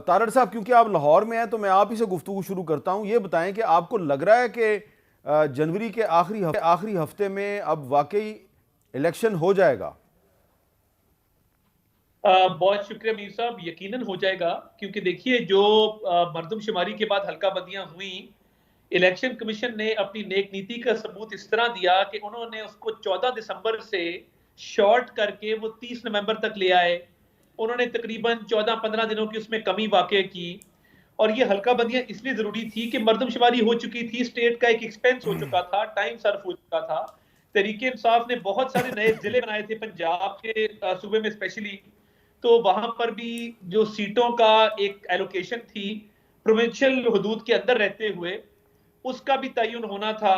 तारड़ साहब, क्योंकि आप लाहौर में हैं तो मैं आप ही से गुफ्तगू शुरू करता हूं। ये बताएं कि आपको लग रहा है कि जनवरी के आखिरी हफ्ते में अब वाकई इलेक्शन हो जाएगा? बहुत शुक्रिया मीर साहब, यकीनन हो जाएगा। क्योंकि देखिए, जो मरदमशुमारी के बाद हल्का बंदियां हुई, इलेक्शन कमीशन ने अपनी नेक नीति का सबूत इस तरह दिया कि उन्होंने उसको 14 दिसंबर से शॉर्ट करके वो 30 नवंबर तक ले आए। उन्होंने तकरीबन 14-15 दिनों की उसमें कमी वाक़ई की। और ये हल्का बंदियां इसलिए जरूरी थी कि मरदमशुमारी हो चुकी थी, स्टेट का एक एक्सपेंस हो चुका था, टाइम सर्व हो चुका था। तहरीके इंसाफ ने बहुत सारे नए जिले बनाए थे पंजाब के सूबे में स्पेशली। तो वहां पर भी जो सीटों का एक एलोकेशन थी प्रोविंशियल हदूद के अंदर रहते हुए, उसका भी तयन होना था।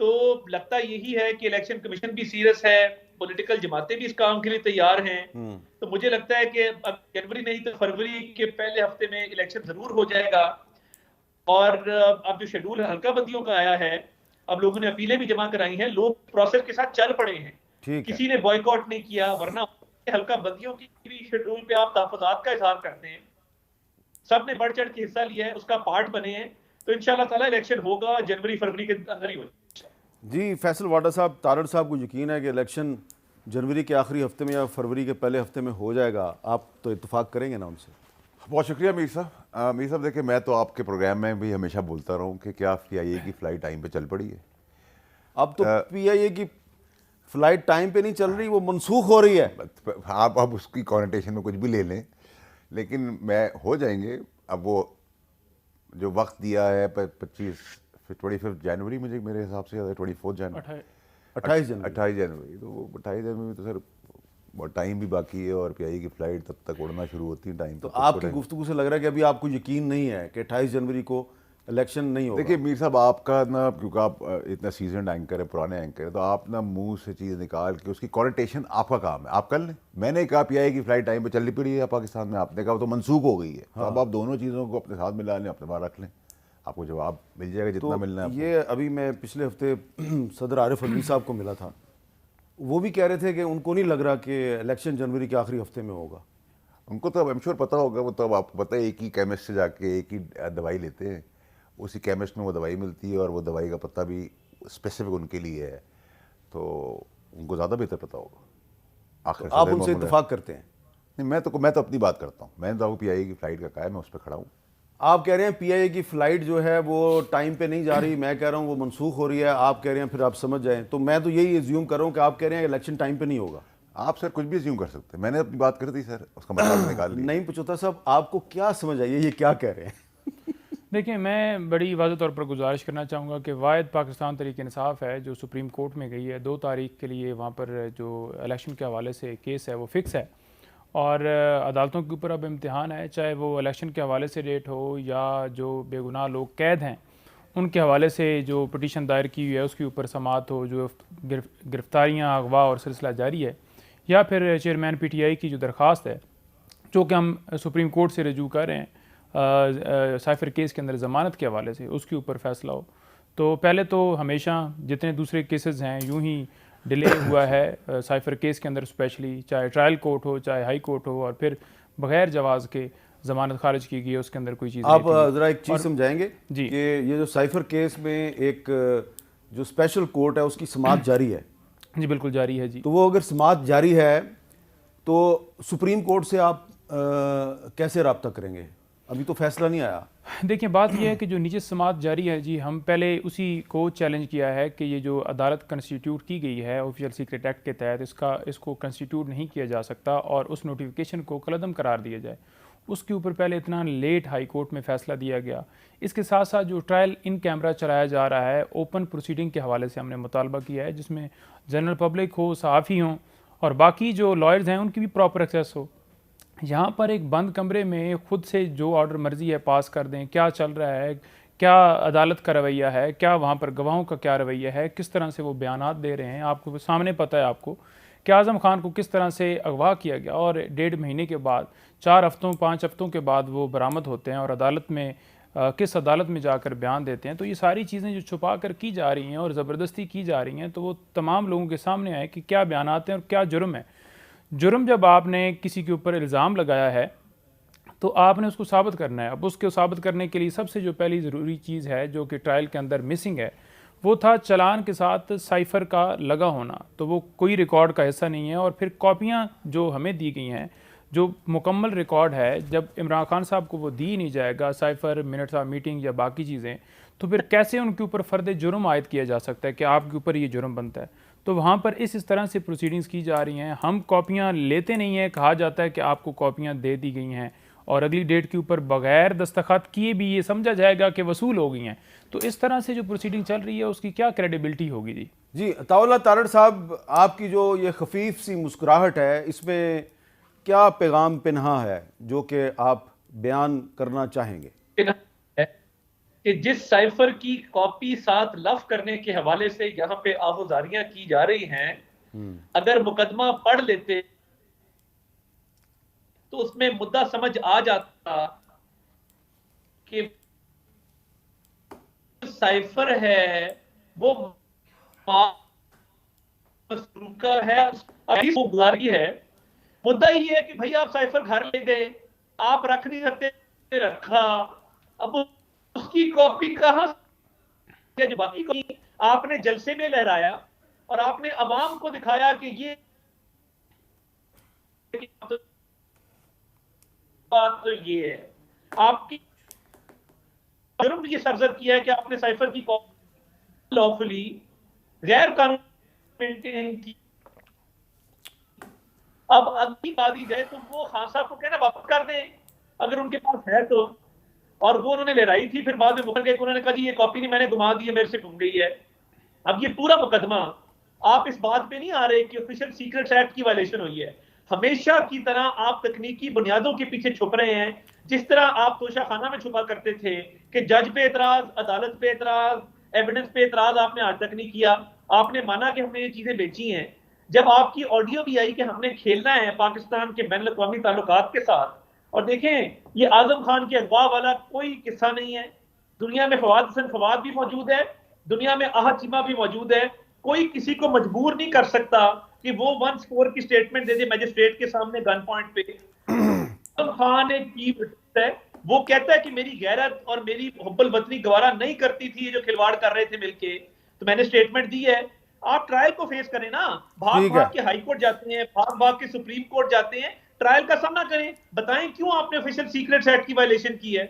तो लगता यही है कि इलेक्शन कमीशन भी सीरियस है, पॉलिटिकल जमातें भी इस काम के लिए तैयार हैं। तो मुझे लगता है कि अब जनवरी नहीं तो फरवरी के पहले हफ्ते में इलेक्शन जरूर हो जाएगा। और अब जो शेड्यूल हल्का बंदियों का आया है, अब लोगों ने अपीलें भी जमा कराई हैं, लोग प्रोसेस के साथ चल पड़े हैं, ठीक है। किसी ने बॉयकॉट नहीं किया। वरना हल्का बंदियों की भी शेड्यूल पे आप तहफुज़ात का इजहार करते हैं, सब ने बढ़ चढ़ के हिस्सा लिया है, उसका पार्ट बने हैं। तो इंशाल्लाह ताला इलेक्शन होगा जनवरी फरवरी के अंदर ही होगा। जी फैसल वाडा साहब, तारड़ साहब को यकीन है कि इलेक्शन जनवरी के आखिरी हफ्ते में या फरवरी के पहले हफ्ते में हो जाएगा। आप तो इत्तेफाक करेंगे ना उनसे? बहुत शुक्रिया मीर साहब। मीर साहब देखिए, मैं तो आपके प्रोग्राम में भी हमेशा बोलता रहा हूँ कि क्या PIA की फ़्लाइट टाइम पे चल पड़ी है? अब तो PIA की फ्लाइट टाइम पे नहीं चल रही, वो मनसूख हो रही है। आप अब उसकी कॉन्टेशन में कुछ भी ले लें, लेकिन मैं हो जाएंगे। अब वो जो वक्त दिया है 25 जनवरी, मुझे मेरे हिसाब से 24 जनवरी, 28 जनवरी। 28 जनवरी। तो वो 28 जनवरी में तो सर बहुत टाइम भी बाकी है, और PIA की फ़्लाइट तब तक उड़ना शुरू होती है टाइम। तो आपकी गुफ्तगू से लग रहा है कि अभी आपको यकीन नहीं है कि 28 जनवरी को इलेक्शन नहीं होगा? देखिए मीर साहब, आपका ना, क्योंकि आप इतना सीजन एंकर है, पुराने एंकर है, तो आप ना मुंह से चीज़ निकाल के उसकी कॉन्टेशन आपका काम है, आप कर लें। मैंने कहा PIA की फ़्लाइट टाइम पे चलनी पड़ी है पाकिस्तान में, आपने कहा वो तो मनसूख हो गई है। तो अब आप दोनों चीज़ों को अपने साथ मिला लें, अपने पास रख लें, आपको जवाब मिल जाएगा जितना मिलना है। ये अभी मैं पिछले हफ्ते सदर आरिफ अलवी साहब को मिला था, वो भी कह रहे थे कि उनको नहीं लग रहा कि इलेक्शन जनवरी के आखिरी हफ्ते में होगा। उनको तो अब श्योर पता होगा, वो तो अब आपको पता है, एक ही केमिस्ट से जाके एक ही दवाई लेते हैं, उसी केमिस्ट में वो दवाई मिलती है, और वो दवाई का पता भी स्पेसिफिक उनके लिए है, तो उनको ज़्यादा बेहतर पता होगा। आखिर तो आप उनसे इत्तेफाक करते हैं? नहीं, मैं तो अपनी बात करता हूँ। मैंने तो PIA की फ़्लाइट का कहा है, मैं उस पर खड़ा हूँ। आप कह रहे हैं PIA की फ़्लाइट जो है वो टाइम पे नहीं जा रही, मैं कह रहा हूँ वो मनसूख हो रही है। आप कह रहे हैं, फिर आप समझ जाएं। तो मैं तो यही एज्यूम कर रहा हूँ कि आप कह रहे हैं इलेक्शन टाइम पे नहीं होगा। आप सर कुछ भी एज्यूम कर सकते हैं, मैंने अपनी बात कर दी सर, उसका मतलब निकाल लिया। नहीं पचौता साहब, आपको क्या समझ आई है, ये क्या कह रहे हैं? देखिए, मैं बड़ी वाज़ेह तौर पर गुजारिश करना चाहूँगा कि वाहिद पाकिस्तान तहरीक इंसाफ है जो सुप्रीम कोर्ट में गई है 2 तारीख के लिए। वहाँ पर जो इलेक्शन के हवाले से केस है वो फ़िक्स है, और अदालतों के ऊपर अब इम्तिहान है, चाहे वो इलेक्शन के हवाले से डेट हो या जो बेगुनाह लोग कैद हैं उनके हवाले से जो पटिशन दायर की हुई है उसके ऊपर समाअत हो, जो गिरफ्तारियाँ, अगवा और सिलसिला जारी है, या फिर चेयरमैन PTI की जो दरख्वास्त है जो कि हम सुप्रीम कोर्ट से रजू कर रहे हैं साइफर केस के अंदर ज़मानत के हवाले से, उसके ऊपर फ़ैसला हो। तो पहले तो हमेशा जितने दूसरे केसेस हैं यूं ही डिले हुआ है साइफर केस के अंदर, स्पेशली चाहे ट्रायल कोर्ट हो चाहे हाई कोर्ट हो, और फिर बग़ैर जवाज़ के ज़मानत खारिज की गई है, उसके अंदर कोई चीज़ आप ज़रा एक चीज़ समझाएंगे जी कि ये जो साइफर केस में एक जो स्पेशल कोर्ट है उसकी समाअत जारी है? जी बिल्कुल जारी है जी। तो वो अगर समाअत जारी है तो सुप्रीम कोर्ट से आप कैसे रब्ता करेंगे? अभी तो फैसला नहीं आया। देखिए, बात यह है कि जो नीचे समाअत जारी है जी, हम पहले उसी को चैलेंज किया है कि ये जो अदालत कंस्टिट्यूट की गई है ऑफिशियल सीक्रेट एक्ट के तहत, इसको कंस्टिट्यूट नहीं किया जा सकता और उस नोटिफिकेशन को कलअदम करार दिया जाए। उसके ऊपर पहले इतना लेट हाई कोर्ट में फ़ैसला दिया गया। इसके साथ साथ जो ट्रायल इन कैमरा चलाया जा रहा है, ओपन प्रोसीडिंग के हवाले से हमने मुतालबा किया है, जिसमें जनरल पब्लिक हो, सहाफ़ी हों और बाकी जो लॉयर्स हैं उनकी भी प्रॉपर एक्सेस हो। यहाँ पर एक बंद कमरे में खुद से जो ऑर्डर मर्जी है पास कर दें, क्या चल रहा है, क्या अदालत का रवैया है, क्या वहाँ पर गवाहों का क्या रवैया है, किस तरह से वो बयानात दे रहे हैं, आपको सामने पता है आपको कि आज़म खान को किस तरह से अगवा किया गया और 1.5 महीने के बाद, 4 हफ्तों 5 हफ्तों के बाद वो बरामद होते हैं और अदालत में किस अदालत में जाकर बयान देते हैं। तो ये सारी चीज़ें जो छुपा कर की जा रही हैं और ज़बरदस्ती की जा रही हैं, तो वो तमाम लोगों के सामने आए कि क्या बयानात हैं और क्या जुर्म है। जुर्म जब आपने किसी के ऊपर इल्ज़ाम लगाया है तो आपने उसको साबित करना है। अब उसको साबित करने के लिए सबसे जो पहली ज़रूरी चीज़ है जो कि ट्रायल के अंदर मिसिंग है, वो था चालान के साथ साइफ़र का लगा होना। तो वो कोई रिकॉर्ड का हिस्सा नहीं है। और फिर कॉपियाँ जो हमें दी गई हैं, जो मुकम्मल रिकॉर्ड है, जब इमरान खान साहब को वो दी नहीं जाएगा, साइफ़र, मिनट्स ऑफ मीटिंग या बाकी चीज़ें, तो फिर कैसे उनके ऊपर फ़र्द जुर्म आयद किया जा सकता है कि आपके ऊपर ये जुर्म बनता है। तो वहाँ पर इस तरह से प्रोसीडिंग्स की जा रही हैं। हम कॉपियाँ लेते नहीं हैं, कहा जाता है कि आपको कॉपियाँ दे दी गई हैं और अगली डेट के ऊपर बगैर दस्तखत किए भी ये समझा जाएगा कि वसूल हो गई हैं। तो इस तरह से जो प्रोसीडिंग चल रही है उसकी क्या क्रेडिबिलिटी होगी जी? जी अताउल्लाह तारड़ साहब, आपकी जो ये खफीफ सी मुस्कुराहट है, इसमें क्या पैगाम पिन्हा है जो कि आप बयान करना चाहेंगे? कि जिस साइफर की कॉपी साथ लफ करने के हवाले से यहाँ पे आहुजारियां की जा रही हैं, अगर मुकदमा पढ़ लेते तो उसमें मुद्दा समझ आ जाता कि साइफर है वो मसरूका है, अभी वो गुजारी है। मुद्दा ये है कि भाई आप साइफर घर ले गए, आप रख नहीं सकते, रखा, अब उसकी कॉपी कहां से, जो बाकी कॉपी आपने जलसे में लहराया और आपने अवाम को दिखाया कि ये बात तो ये है, आपकी जुर्म ये सरजद किया है कि आपने साइफर की कॉपी लॉफुली गैर कानूनी मेंटेन की। अब अगली बात ही जाए तो वो खान साहब को कहना वापस कर दें अगर उनके पास है तो, और वो उन्होंने लहराई थी, फिर बाद में मुकर गए, उन्होंने कहा जी ये कॉपी नहीं, मैंने घुमा दी है, मेरे से घूम गई है। अब ये पूरा मुकदमा आप इस बात पे नहीं आ रहे कि ऑफिशियल सीक्रेट्स एक्ट की वायलेशन हुई है। हमेशा की तरह आप तकनीकी बुनियादों के पीछे छुप रहे हैं, जिस तरह आप तोशा खाना में छुपा करते थे कि जज पे एतराज, अदालत पे एतराज, एविडेंस पे एतराज आपने आज तक नहीं किया। आपने माना कि हमने ये चीजें बेची हैं। जब आपकी ऑडियो भी आई कि हमने खेलना है पाकिस्तान के बैन अवी ताल्लुकात के साथ, और देखें ये आजम खान के अगवा वाला कोई किस्सा नहीं है। दुनिया में फवाद हसन फवाद भी मौजूद है, दुनिया में आहद चीमा भी मौजूद है। कोई किसी को मजबूर नहीं कर सकता कि वो 1 की स्टेटमेंट दे दे मजिस्ट्रेट के सामने गन पॉइंट पे। आजम खान एक चीफ है, वो कहता है कि मेरी गैरत और मेरी हुब्बुल वतनी गवारा नहीं करती थी ये जो खिलवाड़ कर रहे थे मिलके, तो मैंने स्टेटमेंट दी है। आप ट्रायल को फेस करें ना, भाग भाग के हाई कोर्ट जाते हैं, भाग भाग के सुप्रीम कोर्ट जाते हैं, ट्रायल का सामना करें, बताएं क्यों आपने ऑफिशियल सीक्रेट्स एक्ट की वायलेशन की है।